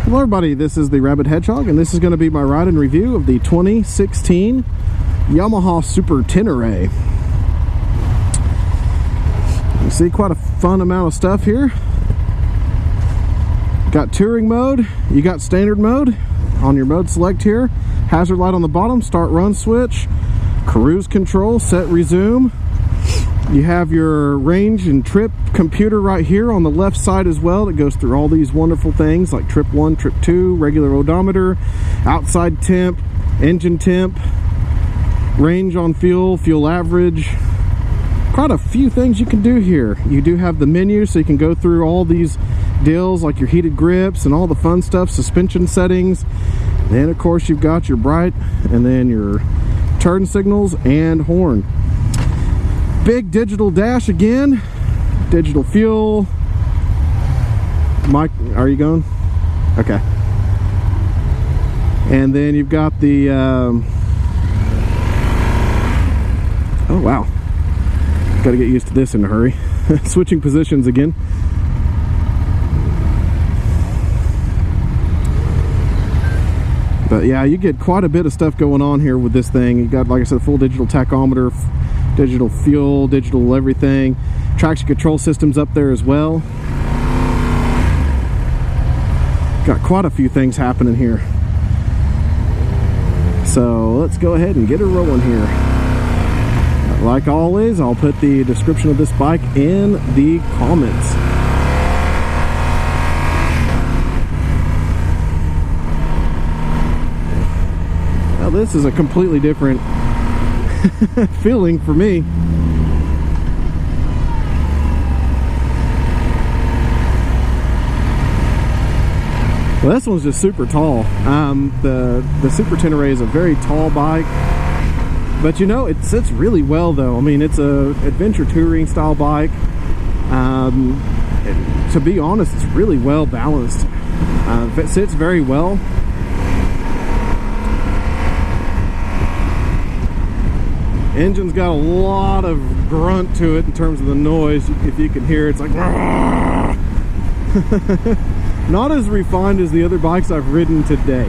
Hello everybody, this is the Rabid Hedgehog, and this is going to be my ride and review of the 2016 Yamaha Super Tenere. You see quite a fun amount of stuff here. Got touring mode, you got standard mode on your mode select here, hazard light on the bottom, start run switch, cruise control, set resume. You have your range and trip computer right here on the left side as well that goes through all these wonderful things like trip 1, trip 2, regular odometer, outside temp, engine temp, range on fuel, fuel average. Quite a few things you can do here. You do have the menu so you can go through all these deals like your heated grips and all the fun stuff, suspension settings. Then of course you've got your bright and then your turn signals and horn. Big digital dash again, digital fuel. Mike, are you going? Okay. And then you've got the oh wow, got to get used to this in a hurry. Switching positions again. But yeah, you get quite a bit of stuff going on here with this thing. You got, like I said, full digital tachometer, digital fuel, digital everything. Traction control systems up there as well. Got quite a few things happening here. So let's go ahead and get her rolling here. Like always, I'll put the description of this bike in the comments. Now this is a completely different feeling for me. Well, this one's just super tall. The Super Tenere is a very tall bike, but you know, it sits really well though. I mean, it's a adventure touring style bike. To be honest, it's really well balanced. It sits very well. Engine's got a lot of grunt to it in terms of the noise. If you can hear it, it's like not as refined as the other bikes I've ridden today,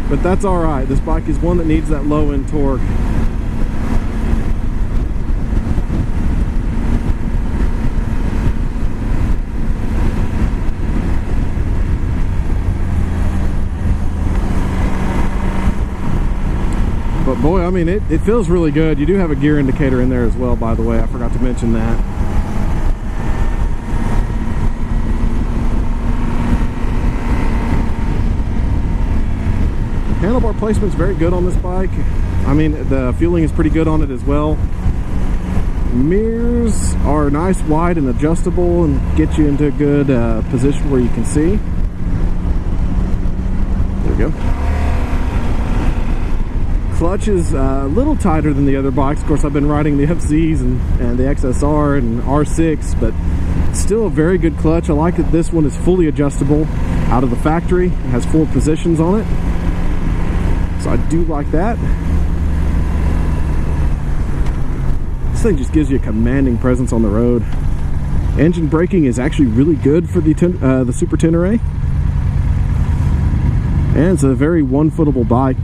but that's all right. This bike is one that needs that low end torque. But boy, I mean, it feels really good. You do have a gear indicator in there as well, by the way. I forgot to mention that. Handlebar placement's very good on this bike. I mean, the fueling is pretty good on it as well. Mirrors are nice, wide, and adjustable, and get you into a good position where you can see. There we go. Clutch is a little tighter than the other bikes. Of course, I've been riding the FZs and the XSR and R6, but still a very good clutch. I like that this one is fully adjustable out of the factory. It has 4 positions on it, so I do like that. This thing just gives you a commanding presence on the road. Engine braking is actually really good for the Super Tenere, and it's a very one-footable bike.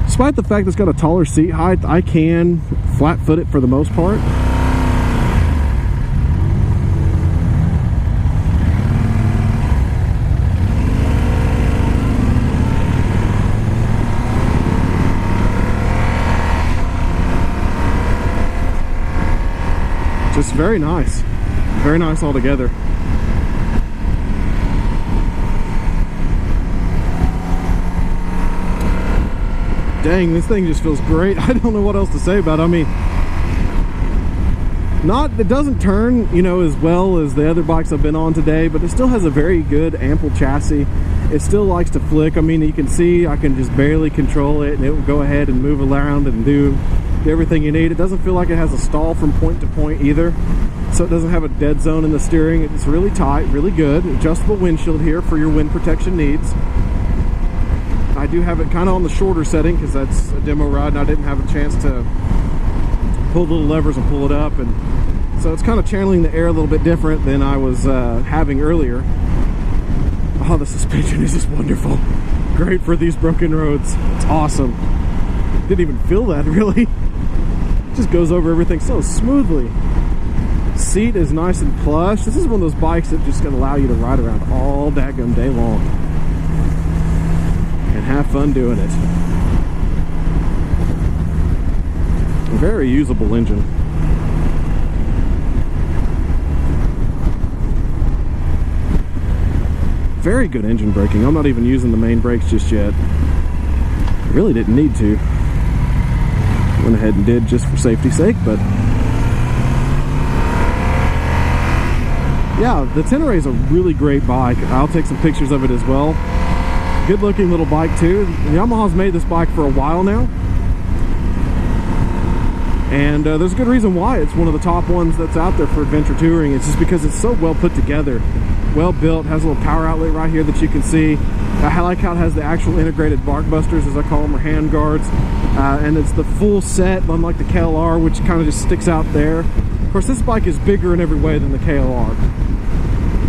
Despite the fact that it's got a taller seat height, I can flat foot it for the most part. Just very nice altogether. Dang, this thing just feels great. I don't know what else to say about it. I mean, it doesn't turn, you know, as well as the other bikes I've been on today, but it still has a very good ample chassis. It still likes to flick. I mean, you can see I can just barely control it, and it will go ahead and move around and do everything you need. It doesn't feel like it has a stall from point to point either, so it doesn't have a dead zone in the steering. It's really tight, really good. Adjustable windshield here for your wind protection needs. I do have it kind of on the shorter setting because that's a demo ride and I didn't have a chance to pull the little levers and pull it up, and so it's kind of channeling the air a little bit different than I was having earlier. Oh, the suspension is just wonderful. Great for these broken roads. It's awesome. Didn't even feel that really. Just goes over everything so smoothly. Seat is nice and plush. This is one of those bikes that just gonna allow you to ride around all daggum day long and have fun doing it. Very usable engine. Very good engine braking. I'm not even using the main brakes just yet. Really didn't need to. Went ahead and did just for safety's sake, but yeah, the Tenere is a really great bike. I'll take some pictures of it as well. Good looking little bike too. Yamaha's made this bike for a while now. And there's a good reason why it's one of the top ones that's out there for adventure touring. It's just because it's so well put together, well built, has a little power outlet right here that you can see. I like how it has the actual integrated bark busters, as I call them, or hand guards. And it's the full set, unlike the KLR, which kind of just sticks out there. Of course, this bike is bigger in every way than the KLR,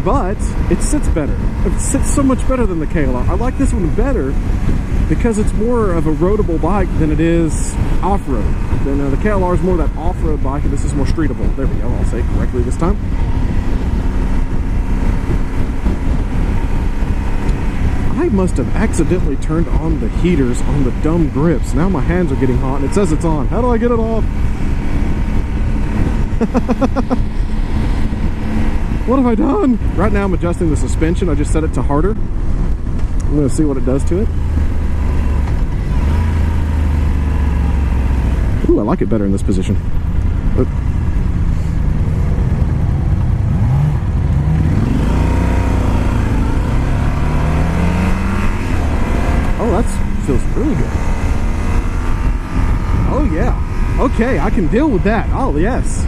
but it sits better. It sits so much better than the KLR. I like this one better because it's more of a roadable bike than it is off-road. Then the KLR is more of that off-road bike, and this is more streetable. There we go, I'll say it correctly this time. I must have accidentally turned on the heaters on the dumb grips. Now my hands are getting hot, and it says it's on. How do I get it off? What have I done? Right now I'm adjusting the suspension. I just set it to harder. I'm going to see what it does to it. Ooh, I like it better in this position. Oh, that feels really good. Oh yeah. Okay, I can deal with that. Oh yes.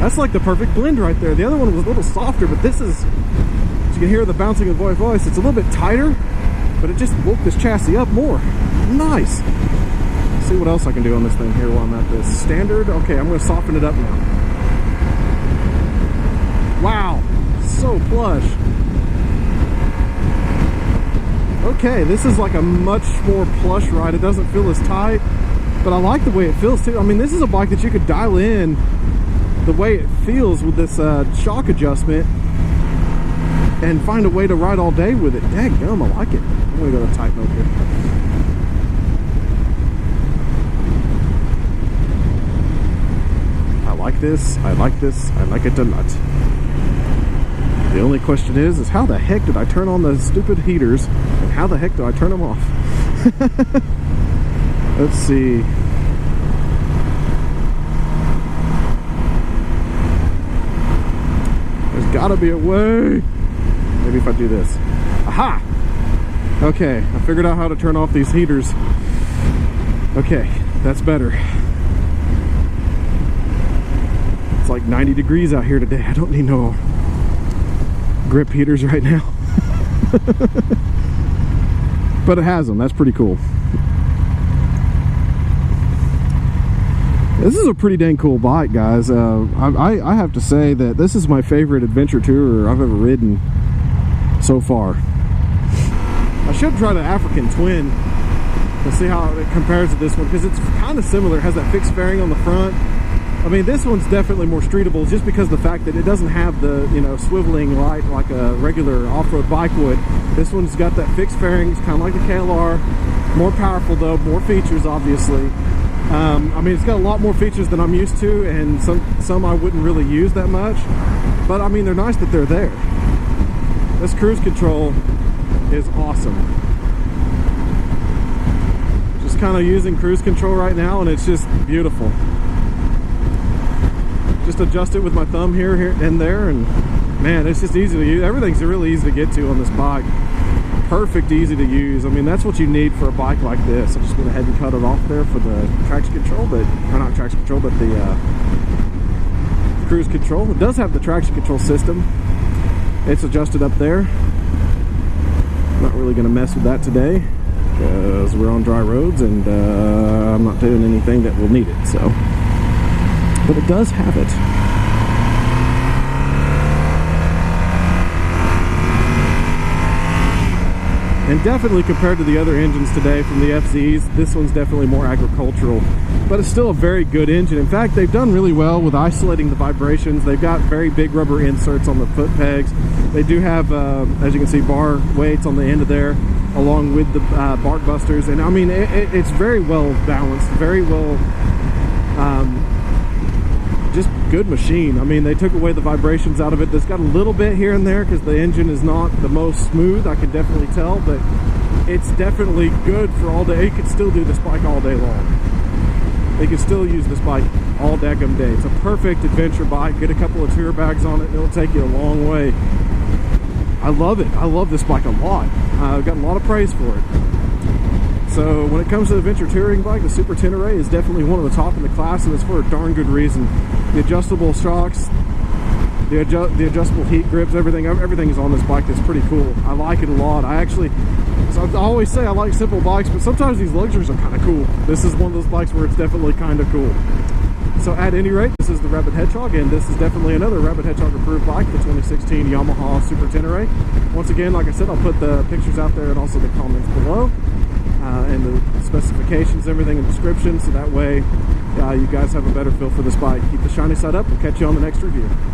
That's like the perfect blend right there. The other one was a little softer, but this is, as you can hear the bouncing of the voice, it's a little bit tighter, but it just woke this chassis up more. Nice. Let's see what else I can do on this thing here while I'm at this. Standard, okay, I'm gonna soften it up now. Wow, so plush. Okay, this is like a much more plush ride. It doesn't feel as tight, but I like the way it feels too. I mean, this is a bike that you could dial in the way it feels with this shock adjustment and find a way to ride all day with it. Daggum, I like it. I'm gonna go to tight mode here. I like this, I like this, I like it a lot. The only question is how the heck did I turn on the stupid heaters and how the heck do I turn them off? Let's see. Gotta be a way. Maybe if I do this. Aha! Okay, I figured out how to turn off these heaters. Okay, that's better. It's like 90 degrees out here today. I don't need no grip heaters right now. But it has them. That's pretty cool. This is a pretty dang cool bike, guys. I have to say that this is my favorite adventure tourer I've ever ridden so far. I should try the African Twin to see how it compares to this one, because it's kind of similar. It has that fixed fairing on the front. I mean, this one's definitely more streetable just because of the fact that it doesn't have the, you know, swiveling light like a regular off-road bike would. This one's got that fixed fairing. It's kind of like the KLR. More powerful though, more features obviously. I mean, it's got a lot more features than I'm used to, and some I wouldn't really use that much, but I mean, they're nice that they're there. This cruise control is awesome. Just kind of using cruise control right now, and it's just beautiful. Just adjust it with my thumb here and there, and man, it's just easy to use. Everything's really easy to get to on this bike. Perfect, easy to use. I mean, that's what you need for a bike like this. I just went ahead and cut it off there for the traction control, but, or not traction control, but the cruise control. It does have the traction control system. It's adjusted up there. Not really going to mess with that today because we're on dry roads, and I'm not doing anything that will need it. So, but it does have it. And definitely compared to the other engines today from the FZs, this one's definitely more agricultural. But it's still a very good engine. In fact, they've done really well with isolating the vibrations. They've got very big rubber inserts on the foot pegs. They do have, as you can see, bar weights on the end of there, along with the bark busters. And I mean, it's very well balanced, very well, just good machine. I mean, they took away the vibrations out of it. There's got a little bit here and there because the engine is not the most smooth, I can definitely tell, but it's definitely good for all day. You could still do this bike all day long. You can still use this bike all daggum day. It's a perfect adventure bike. Get a couple of tour bags on it and it'll take you a long way. I love it. I love this bike a lot. I've got a lot of praise for it. So when it comes to the adventure touring bike, the Super Tenere is definitely one of the top in the class, and it's for a darn good reason. The adjustable shocks, the adjustable heat grips, everything is on this bike. That's pretty cool. I like it a lot. I always say I like simple bikes, but sometimes these luxuries are kind of cool. This is one of those bikes where it's definitely kind of cool. So at any rate, this is the Rabid Hedgehog, and this is definitely another Rabid Hedgehog approved bike, the 2016 Yamaha Super Tenere. Once again, like I said, I'll put the pictures out there and also the comments below. And the specifications, everything in the description, so that way you guys have a better feel for this bike. Keep the shiny side up. We'll catch you on the next review.